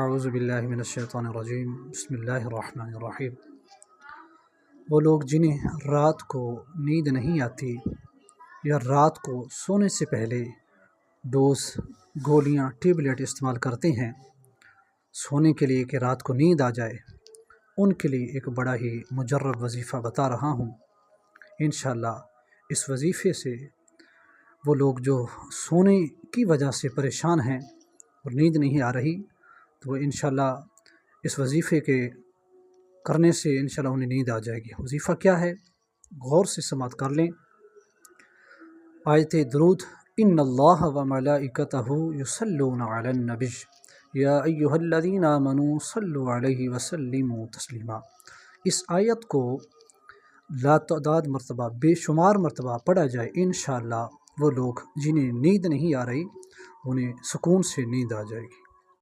اعوذ باللہ من الشیطان الرجیم بسم اللہ الرحمن الرحیم۔ وہ لوگ جنہیں رات کو نیند نہیں آتی یا رات کو سونے سے پہلے ڈوز، گولیاں، ٹیبلیٹ استعمال کرتے ہیں سونے کے لیے کہ رات کو نیند آ جائے، ان کے لیے ایک بڑا ہی مجرب وظیفہ بتا رہا ہوں۔ انشاءاللہ اس وظیفے سے وہ لوگ جو سونے کی وجہ سے پریشان ہیں اور نیند نہیں آ رہی، تو وہ انشاءاللہ اس وظیفے کے کرنے سے انشاءاللہ انہیں نیند آ جائے گی۔ وظیفہ کیا ہے؟ غور سے سماعت کر لیں۔ آیت درود: ان اللہ و ملائکتہ یصلون علی النبی یا ایھا الذین آمنوا صلوا علیہ وسلموا تسلیما۔ اس آیت کو لاتعداد مرتبہ، بے شمار مرتبہ پڑھا جائے، انشاءاللہ وہ لوگ جنہیں نیند نہیں آ رہی انہیں سکون سے نیند آ جائے گی۔